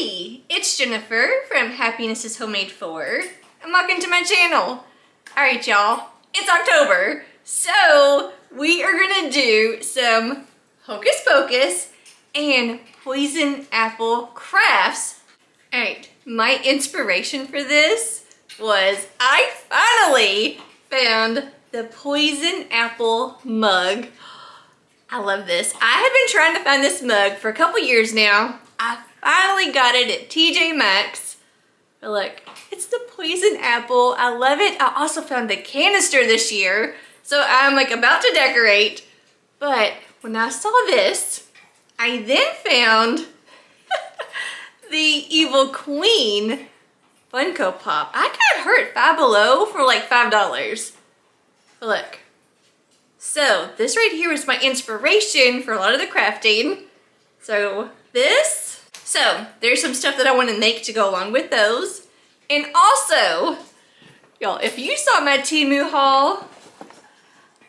Hey, it's Jennifer from Happiness is Homemade 4, and welcome to my channel. Alright y'all, it's October, so we are gonna do some Hocus Pocus and poison apple crafts. Alright, my inspiration for this was I finally found the poison apple mug. I love this. I have been trying to find this mug for a couple years now. I finally got it at TJ Maxx. But look, it's the poison apple. I love it. I also found the canister this year, so I'm like about to decorate. But when I saw this, I then found the Evil Queen Funko Pop. I got her at Five Below for like $5. But look. So this right here was my inspiration for a lot of the crafting. So there's some stuff that I want to make to go along with those. And also, y'all, if you saw my Temu haul,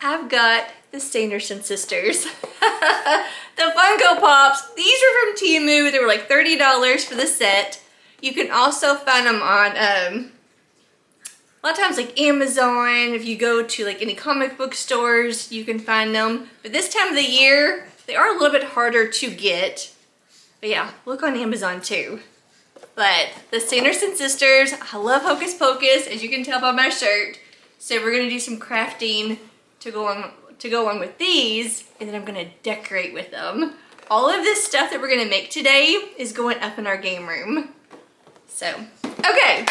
I've got the Sanderson sisters. The Funko Pops, these are from Temu. They were like $30 for the set. You can also find them on, a lot of times like Amazon. If you go to like any comic book stores, you can find them. But this time of the year, they are a little bit harder to get. But yeah, look on Amazon too. But the Sanderson sisters, I love Hocus Pocus, as you can tell by my shirt. So we're gonna do some crafting to go along with these, and then I'm gonna decorate with them. All of this stuff that we're gonna make today is going up in our game room. So, okay.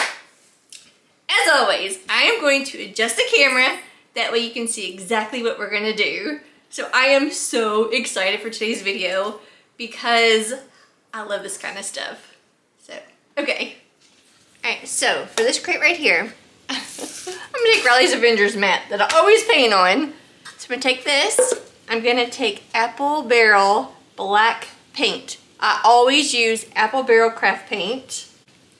As always, I am going to adjust the camera, that way you can see exactly what we're gonna do. So I am so excited for today's video because I love this kind of stuff. So, okay. Alright, so for this crate right here, I'm gonna take Riley's Avengers mat that I always paint on. So I'm gonna take this, I'm gonna take Apple Barrel black paint. I always use Apple Barrel craft paint.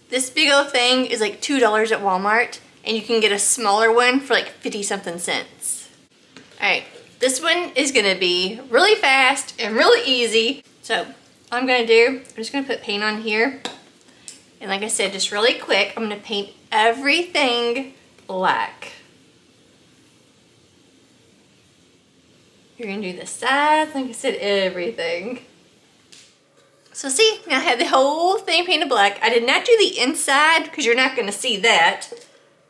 This big old thing is like $2 at Walmart, and you can get a smaller one for like 50-something cents. Alright, this one is gonna be really fast and really easy. So, all I'm gonna do, I'm just gonna put paint on here. And like I said, just really quick, I'm gonna paint everything black. You're gonna do the sides, like I said, everything. So see, now I have the whole thing painted black. I did not do the inside because you're not gonna see that.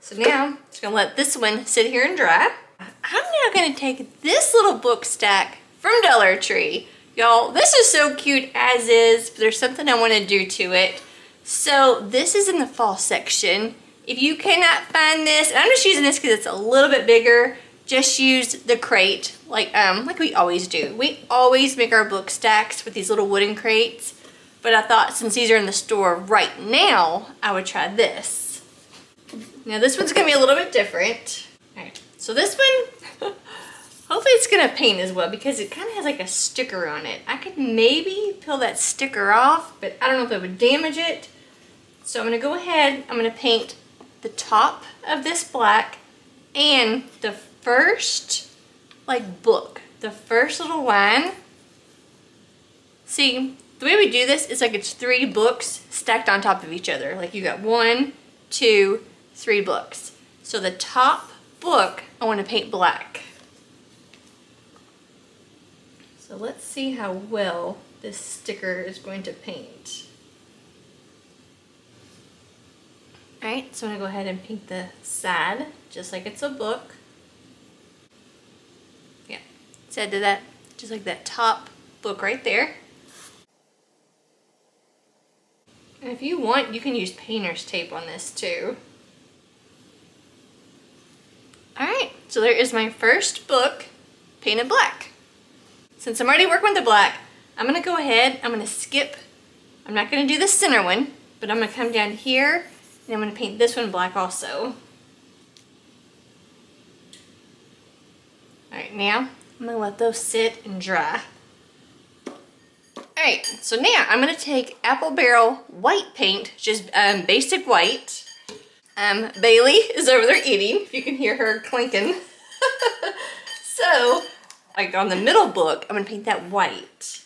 So now, I'm just gonna let this one sit here and dry. I'm now gonna take this little book stack from Dollar Tree. Y'all, this is so cute as is, but there's something I wanna do to it. So this is in the fall section. If you cannot find this, and I'm just using this because it's a little bit bigger, just use the crate like we always do. We always make our book stacks with these little wooden crates, but I thought since these are in the store right now, I would try this. Now this one's gonna be a little bit different. All right, so this one, hopefully it's gonna paint as well because it kind of has like a sticker on it. I could maybe peel that sticker off, but I don't know if it would damage it. So I'm gonna go ahead, I'm gonna paint the top of this black and the first like book, the first little line. See, the way we do this is like it's 3 books stacked on top of each other. Like you got 1, 2, 3 books. So the top book, I want to paint black. So let's see how well this sticker is going to paint. Alright, so I'm going to go ahead and paint the side just like it's a book. Yeah, so I did that just like that top book right there. And if you want, you can use painter's tape on this too. Alright, so there is my first book painted black. Since I'm already working with the black, I'm going to go ahead, I'm going to skip, I'm not going to do the center one, but I'm going to come down here and I'm going to paint this one black also. Alright, now I'm going to let those sit and dry. Alright, so now I'm going to take Apple Barrel white paint, just basic white. Bailey is over there eating, if you can hear her clinking. So, like on the middle book, I'm going to paint that white.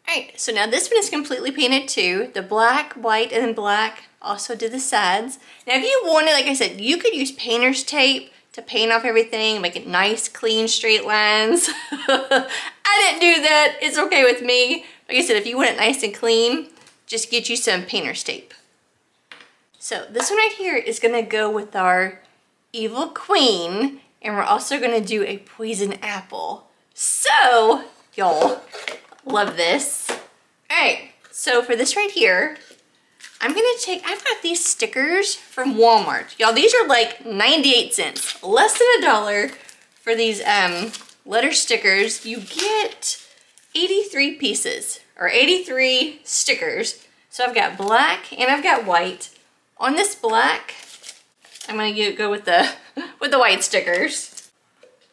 Alright, so now this one is completely painted too. The black, white, and then black. Also did the sides. Now if you wanted, like I said, you could use painter's tape to paint off everything, make it nice, clean, straight lines. I didn't do that. It's okay with me. Like I said, if you want it nice and clean, just get you some painter's tape. So this one right here is gonna go with our evil queen, and we're also gonna do a poison apple. So, y'all, love this. All right, so for this right here, I'm gonna take, I've got these stickers from Walmart. Y'all, these are like 98 cents, less than $1 for these letter stickers. You get 83 pieces, or 83 stickers. So I've got black and I've got white. On this black, I'm gonna go with the white stickers.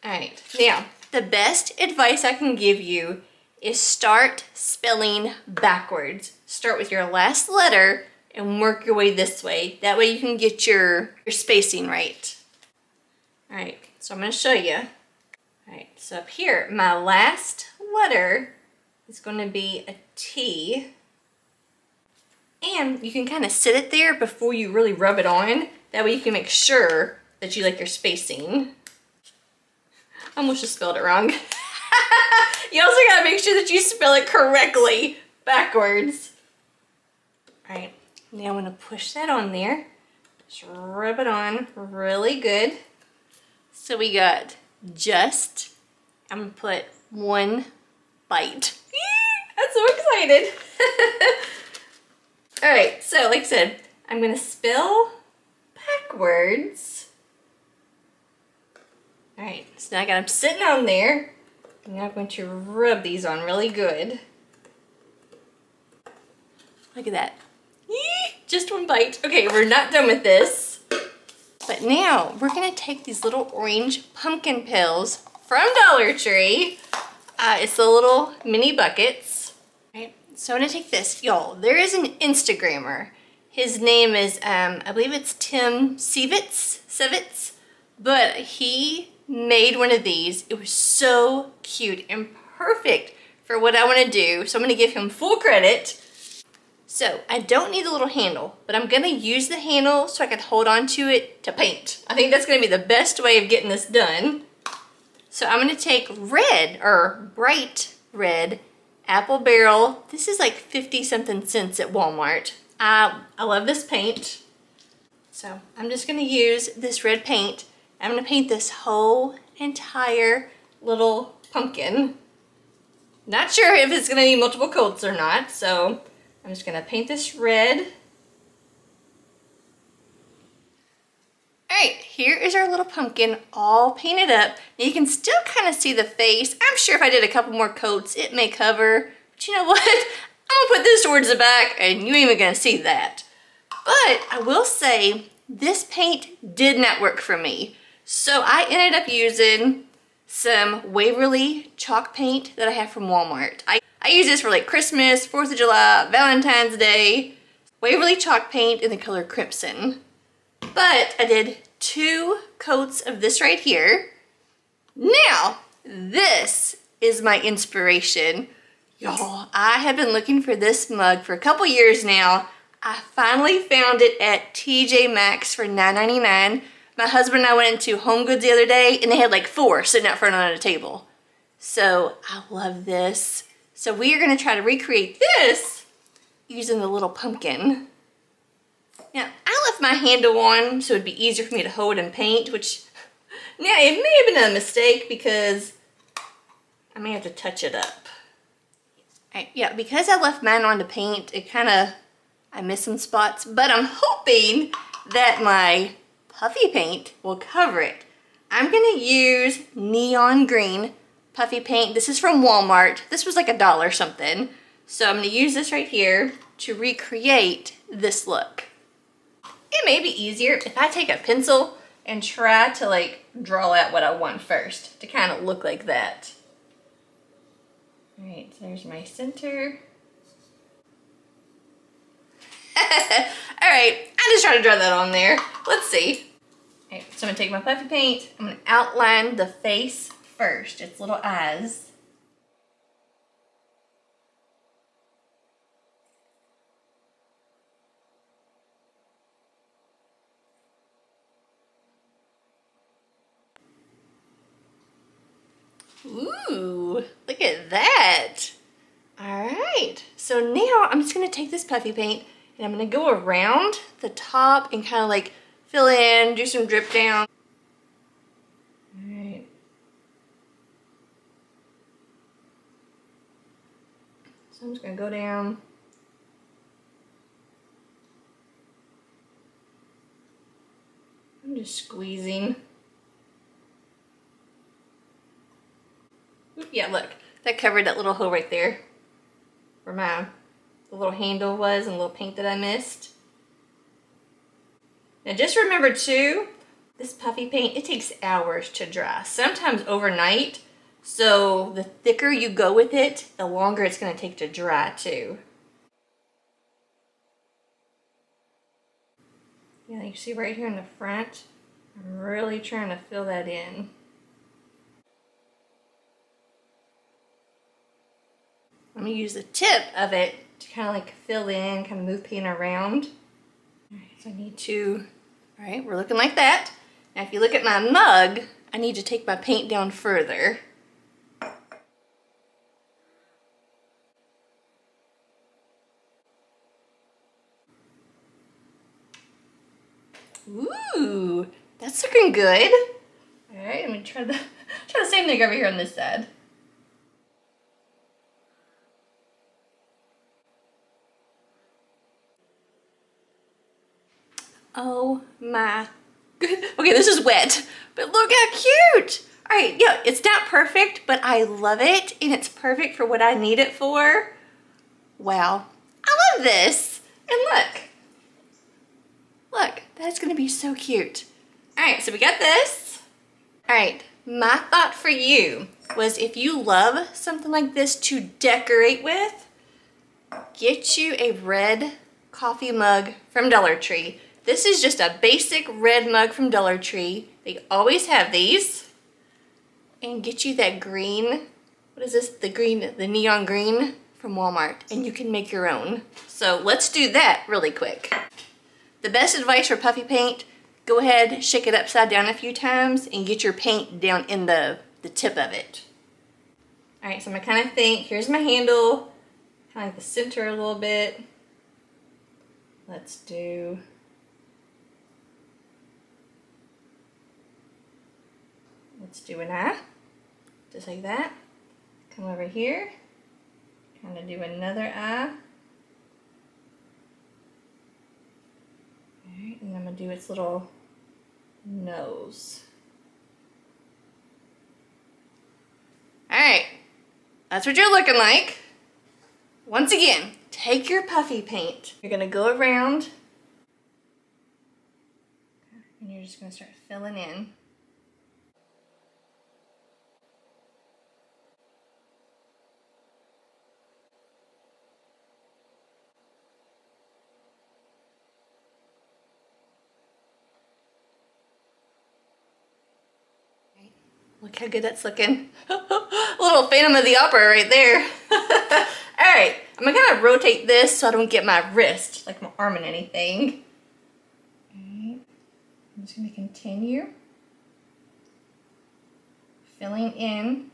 All right, now, the best advice I can give you is start spelling backwards. Start with your last letter and work your way this way. That way you can get your spacing right. All right, so I'm gonna show you. All right, so up here, my last letter is gonna be a T. And you can kind of sit it there before you really rub it on. That way you can make sure that you like your spacing. I almost just spelled it wrong. You also gotta make sure that you spell it correctly backwards. All right, now I'm gonna push that on there. Just rub it on really good. So we got just, I'm gonna put one bite. I'm so excited. All right, so like I said, I'm gonna spell backwards. All right, so now I got them sitting on there. Now I'm going to rub these on really good. Look at that. Just one bite. Okay, we're not done with this. But now we're gonna take these little orange pumpkin pills from Dollar Tree. It's the little mini buckets. All right, so I'm gonna take this. Y'all, there is an Instagrammer. His name is, I believe it's Tim Sevitz, but he made one of these. It was so cute and perfect for what I want to do. So I'm going to give him full credit. So I don't need the little handle, but I'm going to use the handle so I can hold on to it to paint. I think that's going to be the best way of getting this done. So I'm going to take red, or bright red, apple barrel. This is like 50 something cents at Walmart. I love this paint. So I'm just going to use this red paint. I'm gonna paint this whole entire little pumpkin. Not sure if it's gonna need multiple coats or not, so I'm just gonna paint this red. All right, here is our little pumpkin all painted up. Now you can still kind of see the face. I'm sure if I did a couple more coats, it may cover, but you know what? I'm gonna put this towards the back and you ain't even gonna see that. But I will say, this paint did not work for me. So I ended up using some Waverly chalk paint that I have from Walmart. I use this for like Christmas, 4th of July, Valentine's Day. Waverly chalk paint in the color Crimson. But I did 2 coats of this right here. Now, this is my inspiration. Y'all, I have been looking for this mug for a couple years now. I finally found it at TJ Maxx for $9.99. My husband and I went into Home Goods the other day and they had like 4 sitting out front on a table. So I love this. So we are gonna try to recreate this using the little pumpkin. Now, I left my handle on so it'd be easier for me to hold and paint, which, yeah, it may have been a mistake because I may have to touch it up. All right, yeah, because I left mine on to paint, I missed some spots, but I'm hoping that my puffy paint will cover it. I'm gonna use neon green puffy paint. This is from Walmart. This was like $1 something. So I'm gonna use this right here to recreate this look. It may be easier if I take a pencil and try to like draw out what I want first to kind of look like that. All right, so there's my center. All right, I just tried to draw that on there. Let's see. All right, so I'm gonna take my puffy paint. I'm gonna outline the face first, its little eyes. Ooh, look at that. All right, so now I'm just gonna take this puffy paint and I'm gonna go around the top and kind of like fill in, do some drip down. All right. So I'm just gonna go down. I'm just squeezing. Oop, yeah, look, that covered that little hole right there where the little handle was and the little paint that I missed. Now just remember too, this puffy paint, it takes hours to dry, sometimes overnight. So the thicker you go with it, the longer it's gonna take to dry too. Yeah, you see right here in the front, I'm really trying to fill that in. I'm gonna use the tip of it to kind of like fill in, kind of move paint around. All right, so I need to, all right, we're looking like that. Now if you look at my mug, I need to take my paint down further. Ooh, that's looking good. All right, I'm gonna try the same thing over here on this side. Oh my good. Okay, this is wet, but look how cute. All right, yeah, it's not perfect, but I love it, and it's perfect for what I need it for. Wow, I love this. And look, that's gonna be so cute. All right, so we got this. All right, my thought for you was if you love something like this to decorate with, get you a red coffee mug from Dollar Tree. This is just a basic red mug from Dollar Tree. They always have these. And get you that green, what is this? The neon green from Walmart. And you can make your own. So let's do that really quick. The best advice for puffy paint, go ahead, shake it upside down a few times and get your paint down in the tip of it. All right, so I'm gonna kind of think, here's my handle, kind of like the center a little bit. Let's do an eye, just like that. Come over here, kind of do another eye. All right, and I'm gonna do its little nose. All right, that's what you're looking like. Once again, take your puffy paint. You're gonna go around, and you're just gonna start filling in. Look how good that's looking. A little Phantom of the Opera right there. All right, I'm gonna kind of rotate this so I don't get my wrist, like my arm in anything. All right, I'm just gonna continue filling in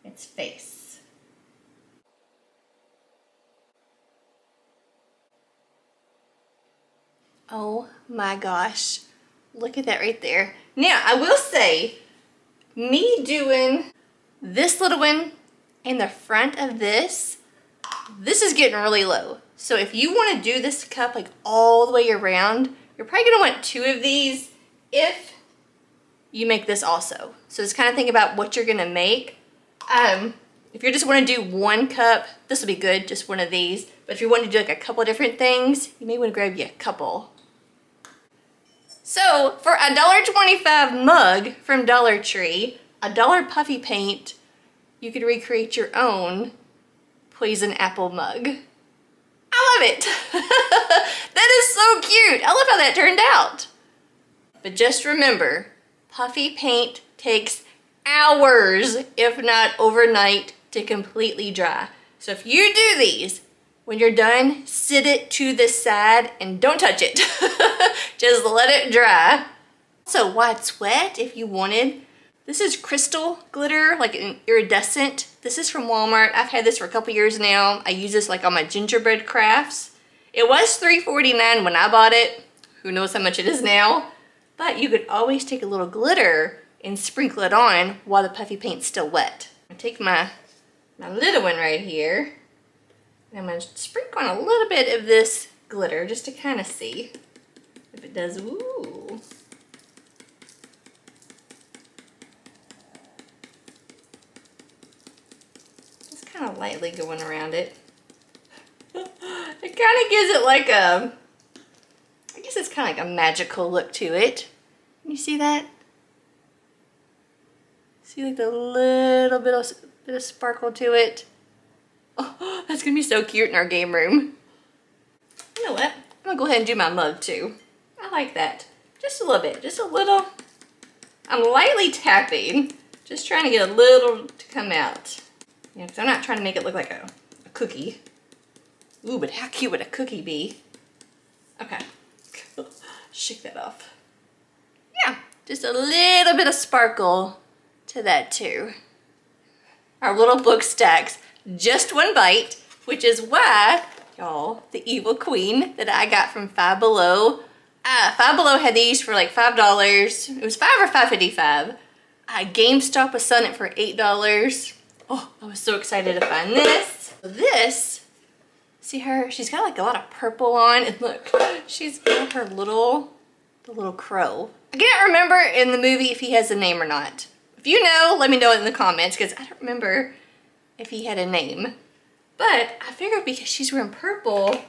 its face. Oh my gosh, look at that right there. Now, I will say, me doing this little one in the front of this is getting really low. So if you want to do this cup like all the way around, you're probably going to want 2 of these if you make this also. So just kind of think about what you're going to make. If you just want to do 1 cup, this will be good, just 1 of these. But if you want to do like a couple different things, you may want to grab you a couple. So for a $1.25 mug from Dollar Tree, $1 puffy paint, you could recreate your own poison apple mug. I love it. That is so cute. I love how that turned out. But just remember, puffy paint takes hours, if not overnight, to completely dry. So if you do these, when you're done, sit it to the side and don't touch it. Just let it dry. So while it's wet, if you wanted, This is crystal glitter, like an iridescent. This is from Walmart. I've had this for a couple years now. I use this like on my gingerbread crafts. It was $3.49 when I bought it. Who knows how much it is now. But you could always take a little glitter and sprinkle it on while the puffy paint's still wet. I take my little one right here. And I'm gonna sprinkle on a little bit of this glitter just to kind of see if it does, ooh. Just kind of lightly going around it. It kind of gives it like a, I guess it's kind of like a magical look to it. Can you see that? See like the little bit of sparkle to it. Oh, that's gonna be so cute in our game room. You know what? I'm gonna go ahead and do my mug too. I like that. Just a little bit, just a little. I'm lightly tapping, just trying to get a little to come out. Yeah, because I'm not trying to make it look like a cookie. Ooh, but how cute would a cookie be? Okay, shake that off. Yeah, just a little bit of sparkle to that too. Our little book stacks, just one bite, which is why, y'all, the Evil Queen that I got from Five Below. Five Below had these for like $5. It was $5 or $5.55. GameStop was selling it for $8. Oh, I was so excited to find this. This, see her? She's got like a lot of purple on, and look, she's got her the little crow. I can't remember in the movie if he has a name or not. If you know, let me know in the comments, because I don't remember if he had a name. But I figured because she's wearing purple,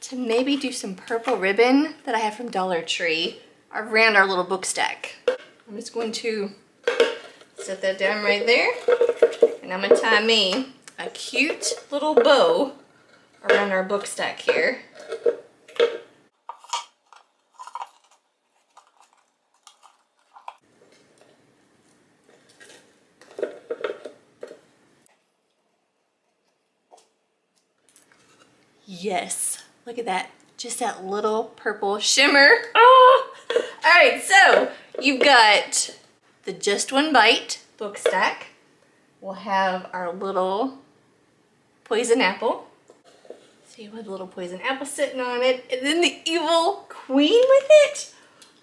to maybe do some purple ribbon that I have from Dollar Tree around our little book stack. I'm just going to set that down right there, and I'm gonna tie me a cute little bow around our book stack here. Yes, look at that. Just that little purple shimmer. Oh! All right, so you've got the Just One Bite book stack. We'll have our little poison apple. See, with a little poison apple sitting on it. And then the Evil Queen with it.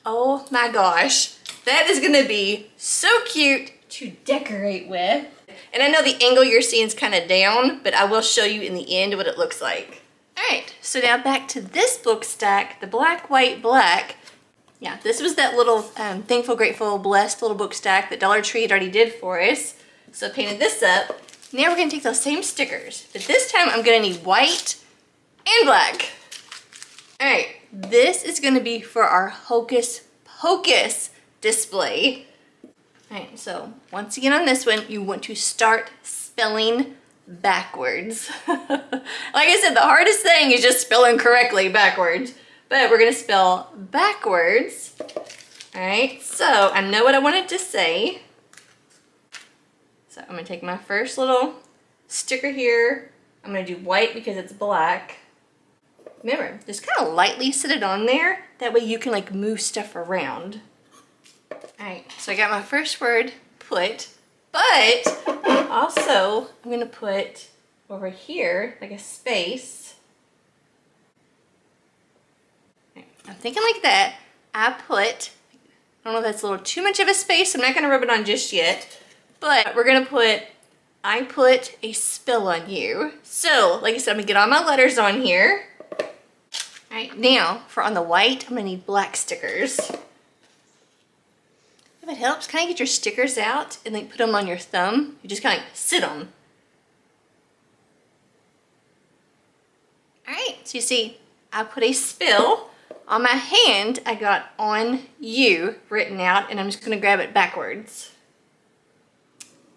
Oh my gosh. That is gonna be so cute to decorate with. And I know the angle you're seeing is kind of down, but I will show you in the end what it looks like. All right, so now back to this book stack, the black, white, black. Yeah, this was that little Thankful, Grateful, Blessed little book stack that Dollar Tree had already did for us. So I painted this up. Now we're gonna take those same stickers, but this time I'm gonna need white and black. All right, this is gonna be for our Hocus Pocus display. All right, so once again on this one, you want to start spelling backwards. Like I said, the hardest thing is just spelling correctly backwards, but we're gonna spell backwards. All right, so I know what I wanted to say. So I'm gonna take my first little sticker here. I'm gonna do white because it's black. Remember, just kind of lightly set it on there. That way you can like move stuff around. All right, so I got my first word, put, but also I'm gonna put over here like a space. Right, I'm thinking like that. I don't know if that's a little too much of a space. I'm not gonna rub it on just yet, but we're gonna put, I put a spell on you. So, like I said, I'm gonna get all my letters on here. All right, now for on the white, I'm gonna need black stickers. If it helps, kind of get your stickers out and like put them on your thumb. You just kind of sit them. All right, so you see, I put a spill on my hand. I got on you written out, and I'm just gonna grab it backwards.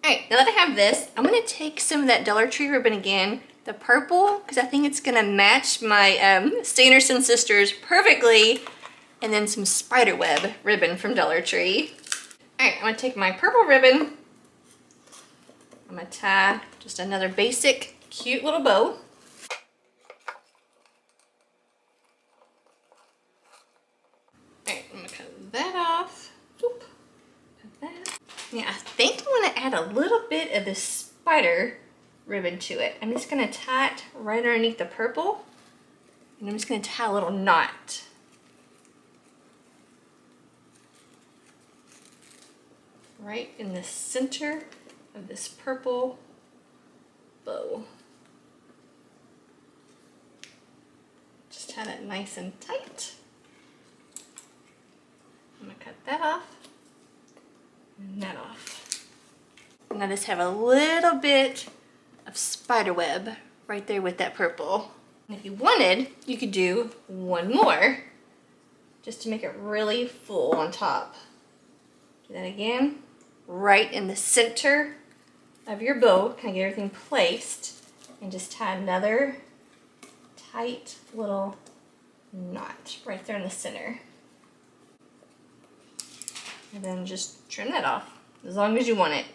All right, now that I have this, I'm gonna take some of that Dollar Tree ribbon again, the purple, because I think it's gonna match my Sanderson Sisters perfectly, and then some spiderweb ribbon from Dollar Tree. All right, I'm gonna take my purple ribbon. I'm gonna tie just another basic, cute little bow. All right, I'm gonna cut that off. Oop. Cut that. add a little bit of this spider ribbon to it. I'm just gonna tie it right underneath the purple, and I'm just gonna tie a little knot. Right in the center of this purple bow. Just tie that nice and tight. I'm gonna cut that off and that off. And I just have a little bit of spider web right there with that purple. And if you wanted, you could do one more just to make it really full on top. Do that again, right in the center of your bow, kind of get everything placed, and just tie another tight little knot right there in the center. And then just trim that off as long as you want it.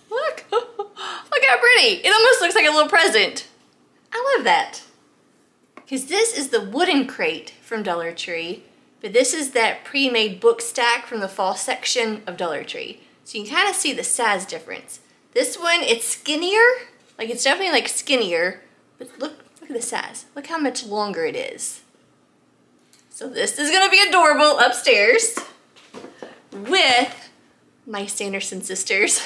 Look, look how pretty. It almost looks like a little present. I love that. Because this is the wooden crate from Dollar Tree, but this is that pre-made book stack from the fall section of Dollar Tree. So you can kind of see the size difference. This one, it's skinnier, like it's definitely like skinnier, but look at the size. Look how much longer it is. So this is gonna be adorable upstairs with my Sanderson sisters.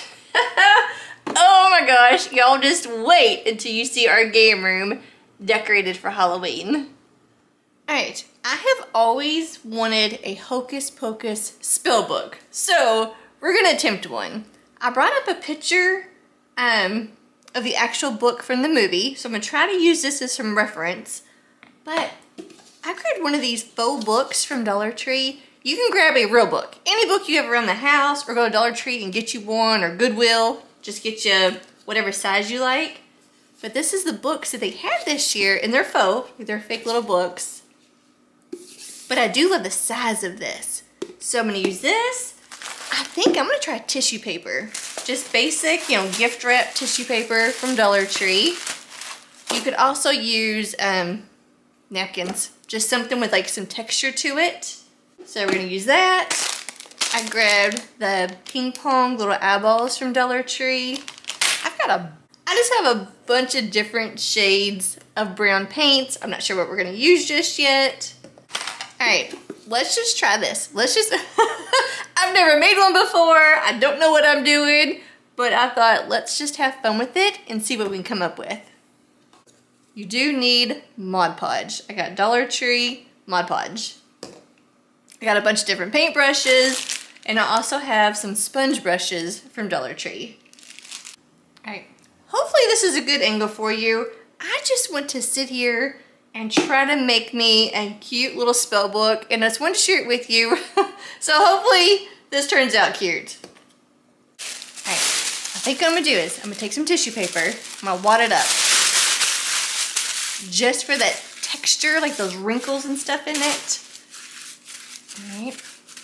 Oh my gosh, y'all just wait until you see our game room decorated for Halloween. All right, I have always wanted a Hocus Pocus spell book, so we're gonna attempt one. I brought up a picture of the actual book from the movie, so I'm gonna try to use this as some reference, but I grabbed one of these faux books from Dollar Tree. You can grab a real book. Any book you have around the house, or go to Dollar Tree and get you one, or Goodwill, just get you whatever size you like. But this is the books that they had this year, and they're faux, they're fake little books. But I do love the size of this. So I'm gonna use this. I think I'm gonna try tissue paper. Just basic, you know, gift wrap tissue paper from Dollar Tree. You could also use napkins, just something with like some texture to it. So we're gonna use that. I grabbed the ping pong little eyeballs from Dollar Tree. I just have a bunch of different shades of brown paints. I'm not sure what we're gonna use just yet. All right, let's just try this. I've never made one before. I don't know what I'm doing, but I thought let's just have fun with it and see what we can come up with. You do need Mod Podge. I got Dollar Tree Mod Podge. I got a bunch of different paint brushes, and I also have some sponge brushes from Dollar Tree. All right, hopefully this is a good angle for you. I just want to sit here and try to make me a cute little spell book, and I just want to share it with you. So hopefully this turns out cute. All right, I think what I'm gonna do is I'm gonna take some tissue paper, I'm gonna wad it up. Just for that texture, like those wrinkles and stuff in it. All right,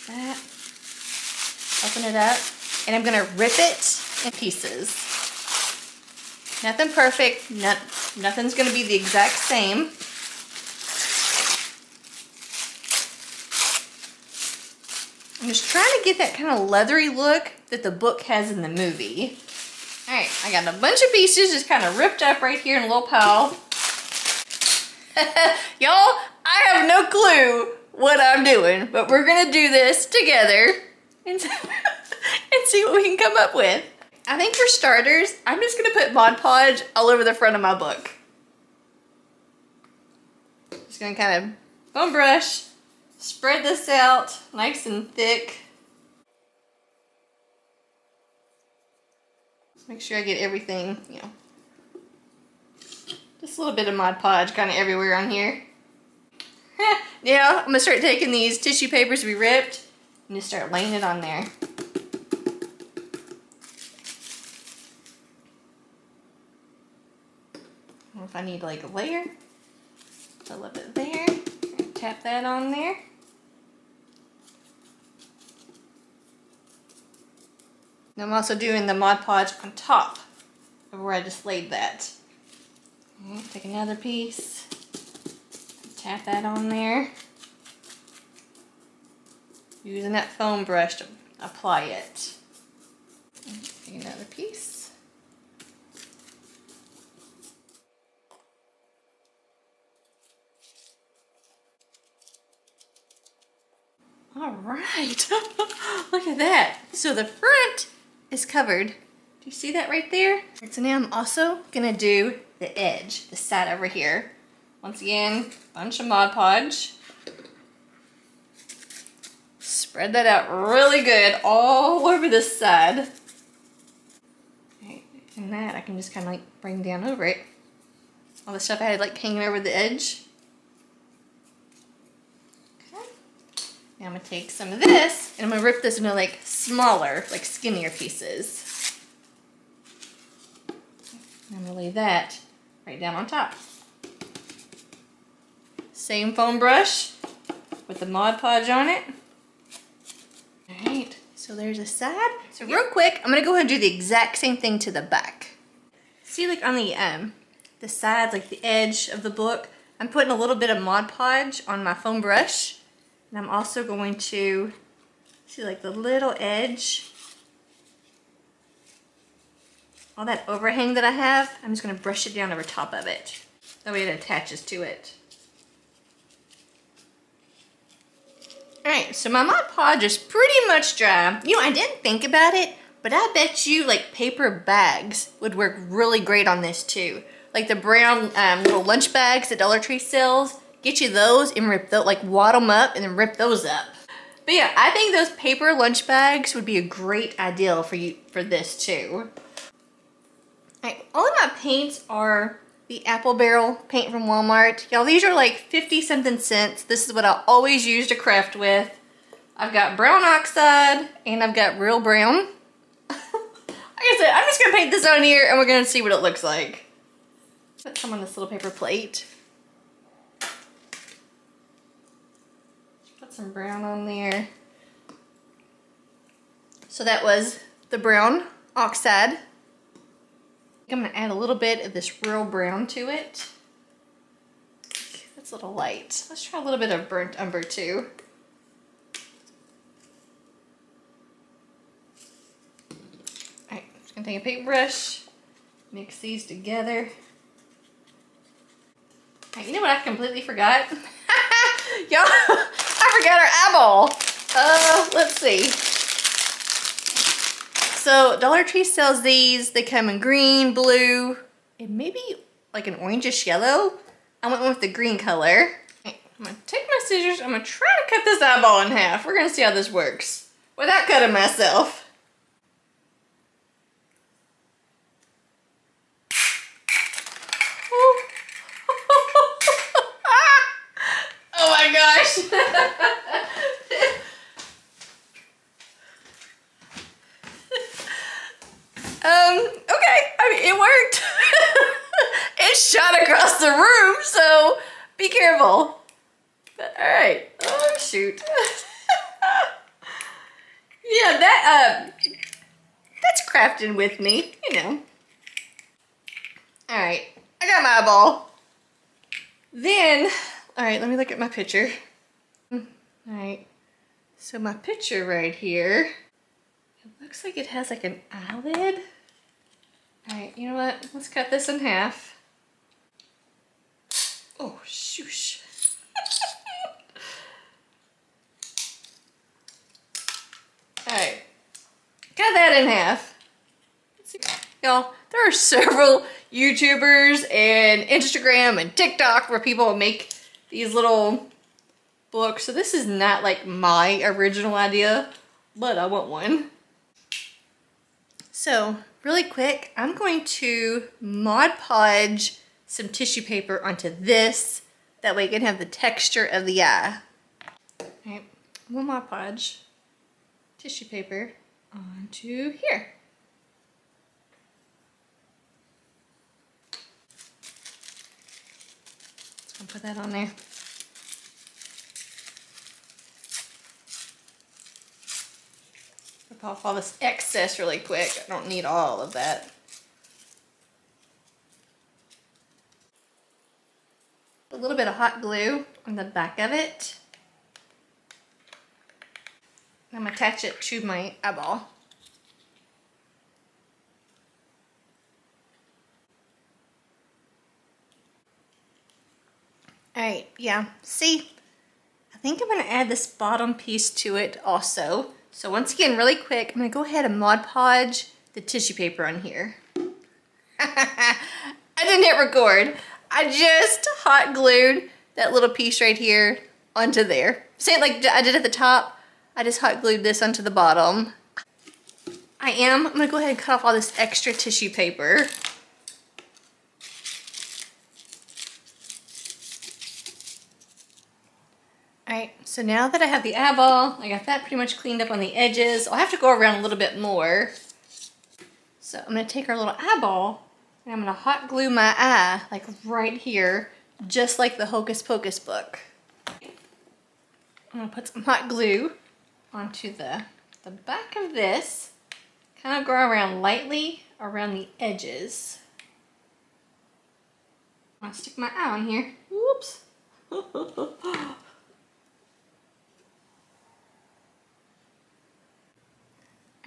that. Open it up, and I'm gonna rip it in pieces. Nothing perfect, nothing's gonna be the exact same. I'm just trying to get that kind of leathery look that the book has in the movie. All right, I got a bunch of pieces just kind of ripped up right here in a little pile. Y'all, I have no clue what I'm doing, but we're gonna do this together and see what we can come up with. I think for starters, I'm just gonna put Mod Podge all over the front of my book. Just gonna kind of bone brush, spread this out nice and thick. Make sure I get everything, you know, just a little bit of Mod Podge kind of everywhere on here. Yeah, I'm gonna start taking these tissue papers we ripped and just start laying it on there. I don't know if I need like a layer. A little bit there. Tap that on there. And I'm also doing the Mod Podge on top of where I just laid that. All right, take another piece. Tap that on there. using that foam brush to apply it. Take another piece. All right, look at that. So the front is covered. Do you see that right there? And so now I'm also gonna do the edge, the side over here. Once again, bunch of Mod Podge. Spread that out really good all over this side. Okay, and that I can just kind of like bring down over it. All the stuff I had like hanging over the edge. Now I'm gonna take some of this and I'm gonna rip this into like smaller, like skinnier pieces. And I'm gonna lay that right down on top. Same foam brush with the Mod Podge on it. All right, so there's a side. So real quick, I'm gonna go ahead and do the exact same thing to the back. See, like on the sides, like the edge of the book, I'm putting a little bit of Mod Podge on my foam brush. And I'm also going to, see like the little edge, all that overhang that I have, I'm just gonna brush it down over top of it. That way it attaches to it. All right, so my Mod Podge is pretty much dry. You know, I didn't think about it, but I bet you like paper bags would work really great on this too. Like the brown little lunch bags that Dollar Tree sells. Get you those and rip those, like wad them up and then rip those up. But yeah, I think those paper lunch bags would be a great idea for you for this too. Alright, all of my paints are the apple barrel paint from Walmart. Y'all, these are like 50 something cents. This is what I always use to craft with. I've got brown oxide and I've got real brown. Like I said, I'm just gonna paint this on here and we're gonna see what it looks like. Put some on this little paper plate. Put some brown on there. So that was the brown oxide. I'm gonna add a little bit of this real brown to it. That's a little light. Let's try a little bit of burnt umber too. Alright, I'm just gonna take a paintbrush, mix these together. Alright, you know what I completely forgot? Y'all, I forgot our eyeball. Let's see. So Dollar Tree sells these. They come in green, blue, and maybe like an orangish yellow. I went with the green color. Okay, I'm gonna take my scissors. I'm gonna try to cut this eyeball in half. We're gonna see how this works without cutting myself. Oh my gosh. Okay, I mean, it worked. It shot across the room, so be careful. But, all right. Oh, shoot. Yeah, that's crafting with me, you know. All right, I got my eyeball. Then, all right, let me look at my picture. All right, so my picture right here, it looks like it has like an eyelid. All right, you know what? Let's cut this in half. Oh, shoosh. All right, cut that in half. Y'all, there are several YouTubers and Instagram and TikTok where people make these little books. So this is not like my original idea, but I want one. So really quick, I'm going to Mod Podge some tissue paper onto this. That way it can have the texture of the eye. All right, we'll Mod Podge tissue paper onto here. I'll put that on there. Rip off all this excess really quick. I don't need all of that. A little bit of hot glue on the back of it. I'm gonna attach it to my eyeball. Alright, yeah, see? I think I'm gonna add this bottom piece to it also. So once again, really quick, I'm gonna go ahead and Mod Podge the tissue paper on here. I didn't hit record. I just hot glued that little piece right here onto there. Same like I did at the top, I just hot glued this onto the bottom. I'm gonna go ahead and cut off all this extra tissue paper. Alright, so now that I have the eyeball, I got that pretty much cleaned up on the edges. I'll have to go around a little bit more. So I'm gonna take our little eyeball and I'm gonna hot glue my eye, like right here, just like the Hocus Pocus book. I'm gonna put some hot glue onto the back of this, kind of go around lightly around the edges. I'm gonna stick my eye on here. Whoops.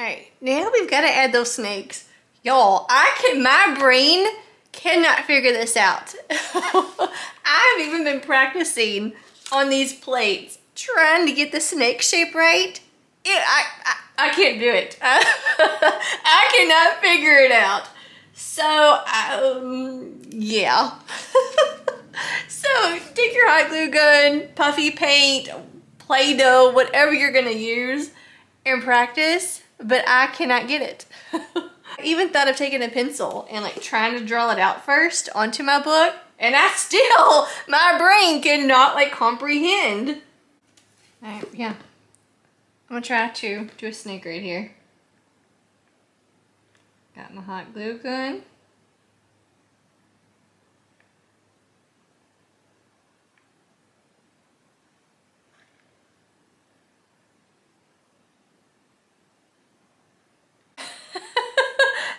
Alright, now we've got to add those snakes. Y'all, my brain cannot figure this out. I've even been practicing on these plates, trying to get the snake shape right. I can't do it. I cannot figure it out. So, yeah. So, take your hot glue gun, puffy paint, Play-Doh, whatever you're gonna use, and practice. But I cannot get it. I even thought of taking a pencil and like trying to draw it out first onto my book, and my brain cannot like comprehend. Alright, yeah. I'm gonna try to do a snake right here. Got my hot glue gun.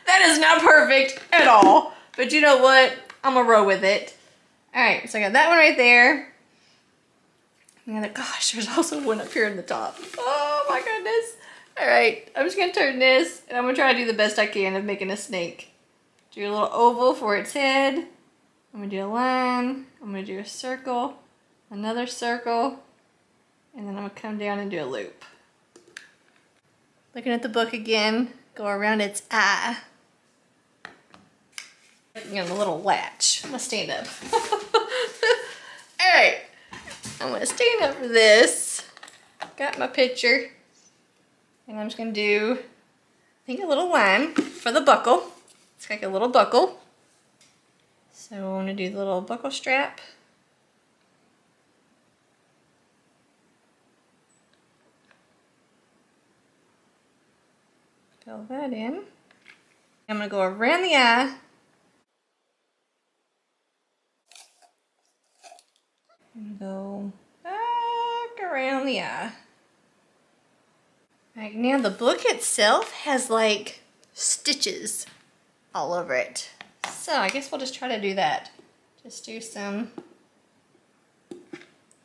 That is not perfect at all, but you know what? I'm gonna roll with it. Alright, so I got that one right there. And gosh, there's also one up here in the top. Oh my goodness. Alright, I'm just gonna turn this and I'm gonna try to do the best I can of making a snake. Do a little oval for its head. I'm gonna do a line. I'm gonna do a circle, another circle, and then I'm gonna come down and do a loop. Looking at the book again, go around its eye. You know, the little latch. I'm gonna stand up. Alright, I'm gonna stand up for this. Got my picture. And I'm just gonna do, I think, a little line for the buckle. It's like a little buckle. So I'm gonna do the little buckle strap. Fill that in. I'm gonna go around the eye. And go back around the eye. Right, now the book itself has like stitches all over it. So I guess we'll just try to do that. Just do some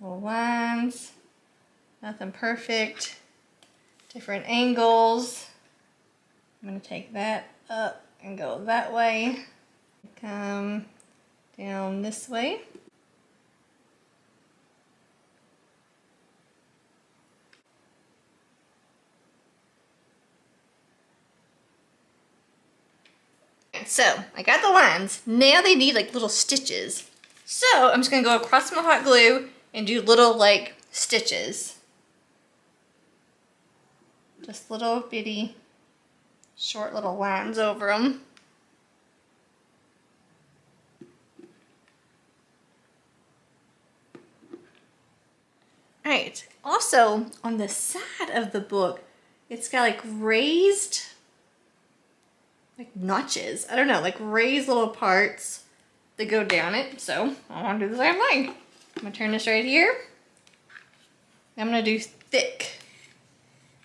little lines. Nothing perfect. Different angles. I'm going to take that up and go that way. Come down this way. So I got the lines. Now they need like little stitches. So I'm just going to go across my hot glue and do little like stitches. Just little bitty short little lines over them. Alright, also on the side of the book, it's got like raised, like notches. I don't know, like raised little parts that go down it. So I want to do the same thing. I'm going to turn this right here. I'm going to do thick.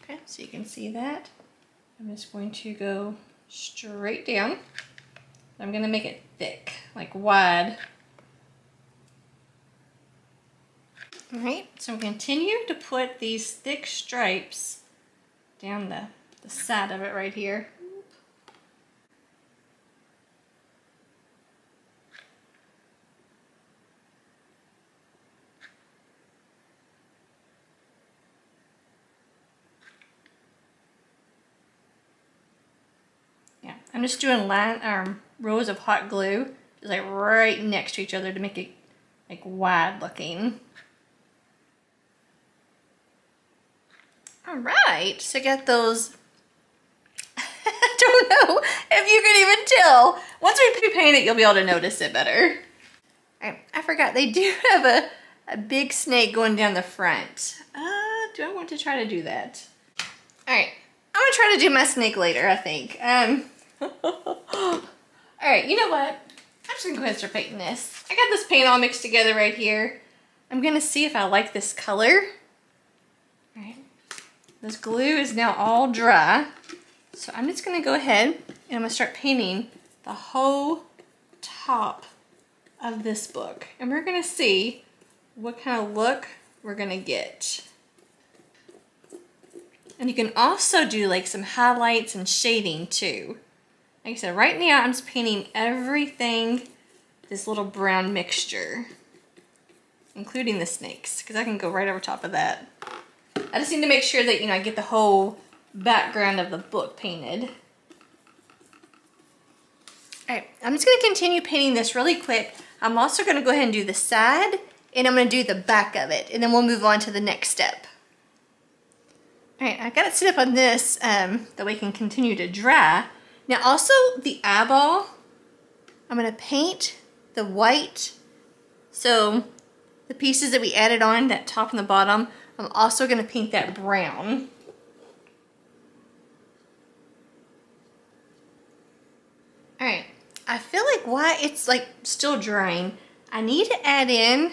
Okay, so you can see that. I'm just going to go straight down. I'm going to make it thick, like wide. Alright, so I'm going to continue to put these thick stripes down the side of it right here. Yeah, I'm just doing rows of hot glue, just like right next to each other to make it like wide looking. All right, so I got those. I don't know if you can even tell. Once we pre-paint it, you'll be able to notice it better. All right, I forgot they do have a big snake going down the front. Do I want to try to do that? All right, I'm gonna try to do my snake later, I think. All right, you know what? I'm just gonna go ahead and start painting this. I got this paint all mixed together right here. I'm gonna see if I like this color. All right. This glue is now all dry, so I'm just gonna go ahead and I'm gonna start painting the whole top of this book. And we're gonna see what kind of look we're gonna get. And you can also do like some highlights and shading too. Like I said, right now I'm just painting everything, this little brown mixture, including the snakes, because I can go right over top of that. I just need to make sure that, you know, I get the whole background of the book painted. All right, I'm just gonna continue painting this really quick. I'm also gonna go ahead and do the side, and I'm gonna do the back of it, and then we'll move on to the next step. All right, I got it set up on this that we can continue to dry. Now also the eyeball, I'm gonna paint the white. So the pieces that we added on, that top and the bottom, I'm also gonna paint that brown. All right, I feel like while it's like still drying, I need to add in,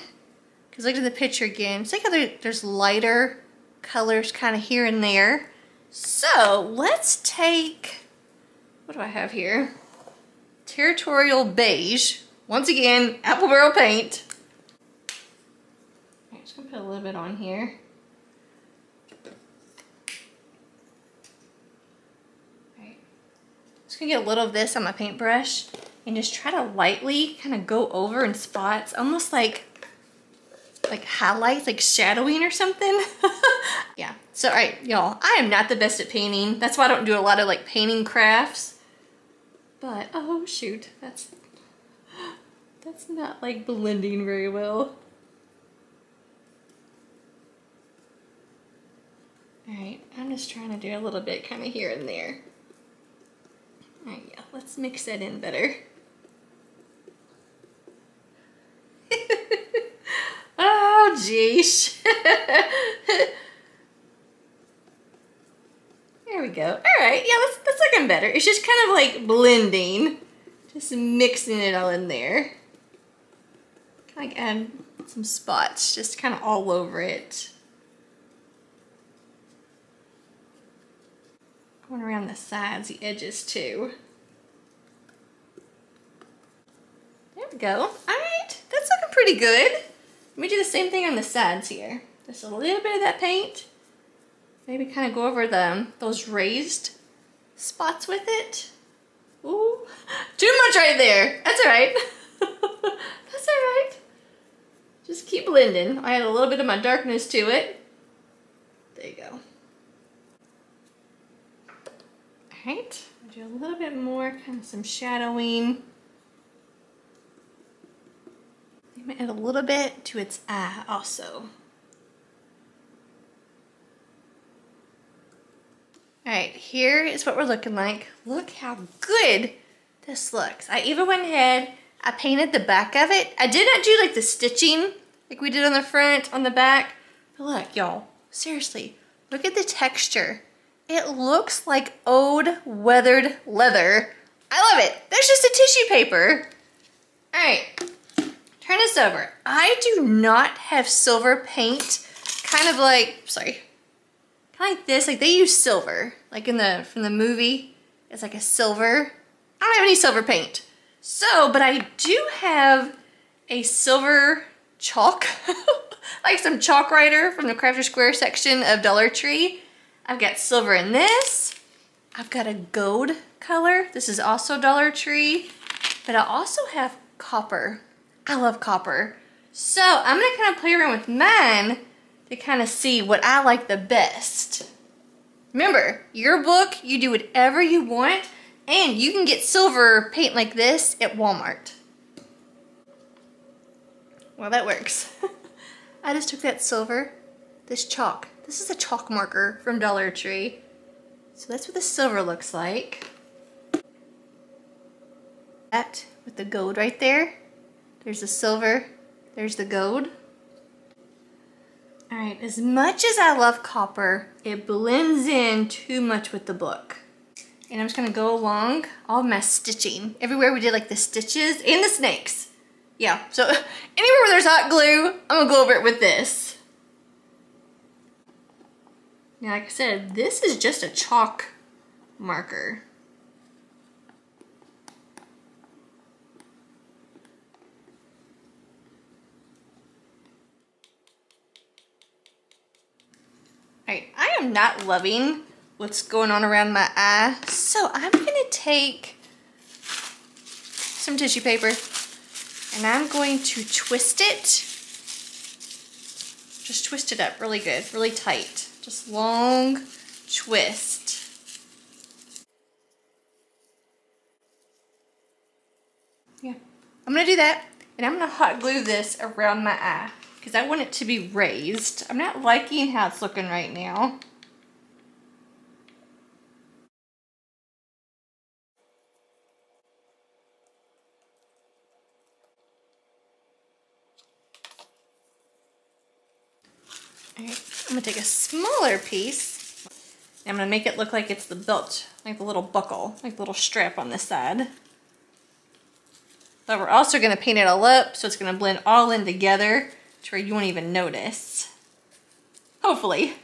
because look at the picture again, it's like how there's lighter colors kind of here and there. So let's take, what do I have here? Territorial Beige. Once again, apple barrel paint. I'm just gonna put a little bit on here. Just gonna get a little of this on my paintbrush and just try to lightly kind of go over in spots, almost like highlights, like shadowing or something. Yeah, so all right, y'all, I am not the best at painting. That's why I don't do a lot of like painting crafts. But, oh shoot, that's not like blending very well. All right, I'm just trying to do a little bit kind of here and there. All right, yeah, let's mix that in better. Oh, geesh. There we go. All right, yeah, that's looking better. It's just kind of like blending, just mixing it all in there. Kind of like add some spots, just kind of all over it. Going around the sides, the edges too. There we go. All right, that's looking pretty good. Let me do the same thing on the sides here. Just a little bit of that paint. Maybe kind of go over those raised spots with it. Ooh, too much right there. That's all right. That's all right. Just keep blending. I add a little bit of my darkness to it. There you go. All right, I'll do a little bit more, kind of some shadowing. I'm gonna add a little bit to its eye also. All right, here is what we're looking like. Look how good this looks. I even went ahead, I painted the back of it. I did not do like the stitching like we did on the front, on the back. But look, y'all, seriously, look at the texture. It looks like old weathered leather. I love it. That's just a tissue paper. All right, turn this over. I do not have silver paint, kind of like, sorry, kind of like this. Like they use silver, like from the movie. It's like a silver. I don't have any silver paint. So, but I do have a silver chalk, like some chalk writer from the Crafter Square section of Dollar Tree. I've got silver in this. I've got a gold color. This is also Dollar Tree, but I also have copper. I love copper. So I'm gonna kind of play around with mine to kind of see what I like the best. Remember, your book, you do whatever you want, and you can get silver paint like this at Walmart. Well, that works. I just took that silver, this chalk. This is a chalk marker from Dollar Tree. So that's what the silver looks like. That with the gold right there. There's the silver, there's the gold. All right, as much as I love copper, it blends in too much with the book. And I'm just gonna go along all of my stitching. Everywhere we did like the stitches and the snakes. Yeah, so anywhere where there's hot glue, I'm gonna go over it with this. Now, like I said, this is just a chalk marker. Alright, I am not loving what's going on around my eye, so I'm gonna take some tissue paper and I'm going to twist it. Just twist it up really good, really tight. Just long twist. Yeah, I'm gonna do that, and I'm gonna hot glue this around my eye because I want it to be raised. I'm not liking how it's looking right now. Alright, I'm gonna take a smaller piece. And I'm gonna make it look like it's the belt, like the little buckle, like the little strap on this side. But we're also gonna paint it all up so it's gonna blend all in together to where you won't even notice. Hopefully.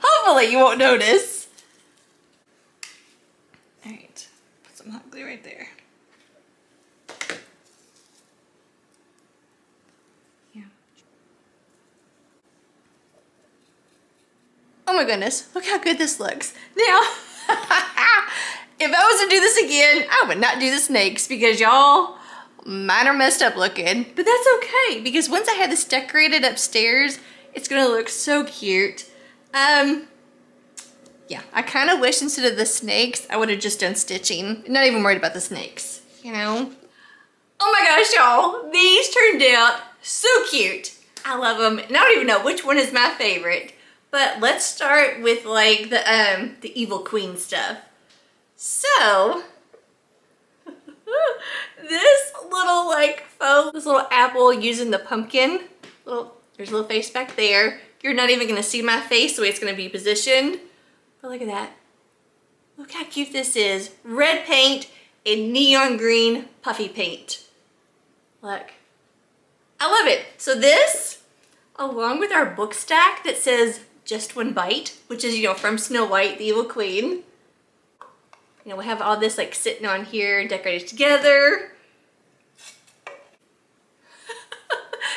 Hopefully you won't notice. Alright, put some hot glue right there. Oh my goodness, look how good this looks. Now, if I was to do this again, I would not do the snakes because y'all, mine are messed up looking. But that's okay because once I have this decorated upstairs, it's gonna look so cute. Yeah, I kind of wish instead of the snakes, I would have just done stitching. Not even worried about the snakes, you know? Oh my gosh, y'all, these turned out so cute. I love them, and I don't even know which one is my favorite. But let's start with like the evil queen stuff. So this little like faux, this little apple using the pumpkin. There's a little face back there. You're not even gonna see my face the way it's gonna be positioned. But look at that. Look how cute this is. Red paint and neon green puffy paint. Look. I love it. So this, along with our book stack that says Just One Bite, which is, you know, from Snow White, the Evil Queen. You know, we have all this like sitting on here, decorated together.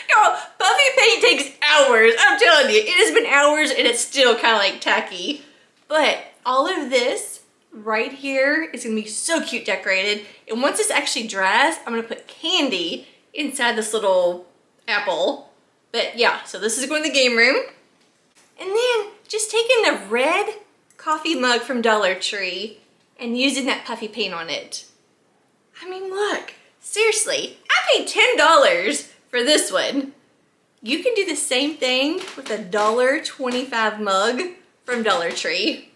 Y'all, puffy paint takes hours. I'm telling you, it has been hours and it's still kind of like tacky. But all of this right here is gonna be so cute decorated. And once this actually dries, I'm gonna put candy inside this little apple. But yeah, so this is going to the game room. And then just taking the red coffee mug from Dollar Tree and using that puffy paint on it. I mean, look, seriously, I paid $10 for this one. You can do the same thing with a $1.25 mug from Dollar Tree.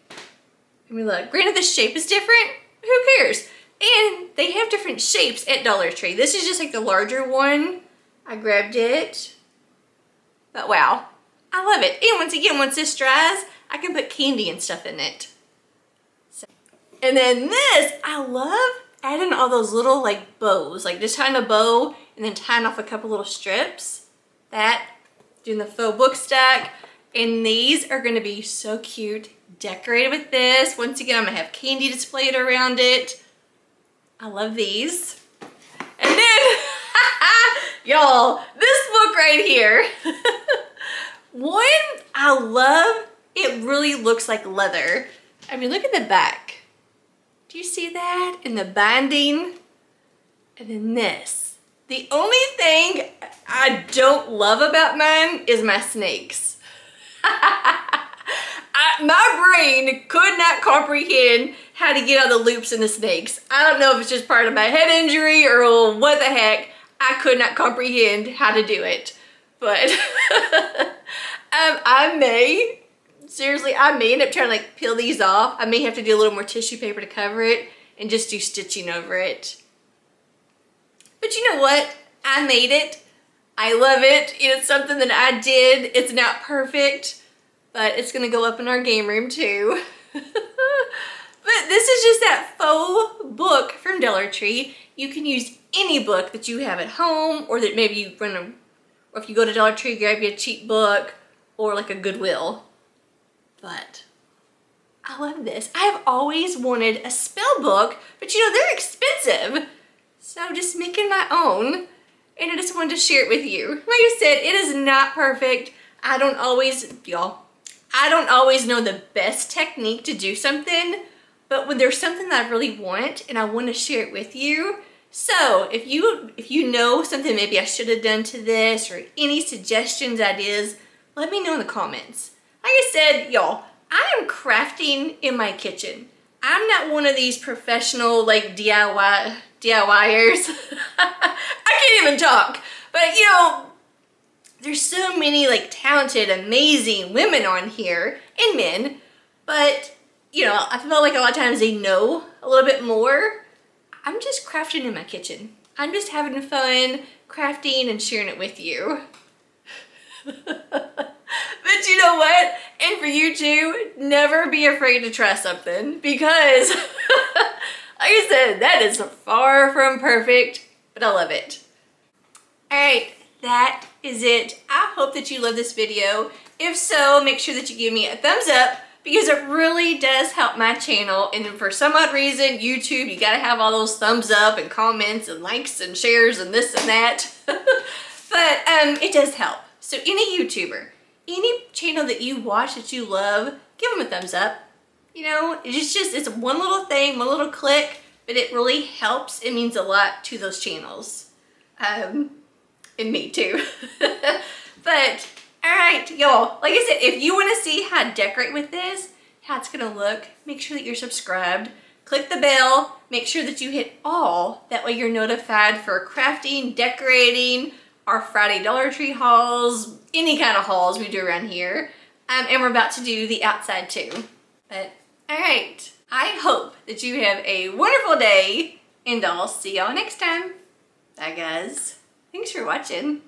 I mean, look, granted the shape is different, who cares? And they have different shapes at Dollar Tree. This is just like the larger one. I grabbed it, but wow. I love it. And once again, once this dries, I can put candy and stuff in it. So, and then this, I love adding all those little like bows, like just tying a bow and then tying off a couple little strips. That, doing the faux book stack. And these are gonna be so cute, decorated with this. Once again, I'm gonna have candy displayed around it. I love these. And then, y'all, this book right here. One, I love It really looks like leather. I mean, look at the back. Do you see that? And the binding. And then this. The only thing I don't love about mine is my snakes. My brain could not comprehend how to get out of the loops in the snakes. I don't know if it's just part of my head injury or what the heck. I could not comprehend how to do it. But I may end up trying to like peel these off. I may have to do a little more tissue paper to cover it and just do stitching over it. But you know what? I made it. I love it. It's something that I did. It's not perfect, but it's gonna go up in our game room too. But this is just that faux book from Dollar Tree. You can use any book that you have at home, or that maybe you run or if you go to Dollar Tree, grab you a cheap book, or like a Goodwill. But I love this. I have always wanted a spell book, but you know, they're expensive. So just making my own, and I just wanted to share it with you. Like I said, it is not perfect. I don't always know the best technique to do something, but when there's something that I really want and I want to share it with you. So if you know something maybe I should have done to this, or any suggestions, ideas, let me know in the comments. Like I said, y'all, I am crafting in my kitchen. I'm not one of these professional like DIYers. I can't even talk. But you know, there's so many like talented, amazing women on here, and men, but you know, I feel like a lot of times they know a little bit more. I'm just crafting in my kitchen. I'm just having fun crafting and sharing it with you. But you know what? And for you too, never be afraid to try something, because like I said, that is far from perfect, but I love it. Alright, that is it. I hope that you love this video. If so, make sure that you give me a thumbs up, because it really does help my channel. And for some odd reason, YouTube, you gotta have all those thumbs up and comments and likes and shares and this and that. But it does help. So any YouTuber, any channel that you watch that you love, give them a thumbs up. You know, it's one little thing, one little click, but it really helps. It means a lot to those channels. And me too. But alright, y'all, like I said, if you want to see how to decorate with this, how it's gonna look, make sure that you're subscribed. Click the bell, make sure that you hit all, that way you're notified for crafting, decorating, our Friday Dollar Tree hauls, any kind of hauls we do around here. And we're about to do the outside too. But alright, I hope that you have a wonderful day, and I'll see y'all next time. Bye guys. Thanks for watching.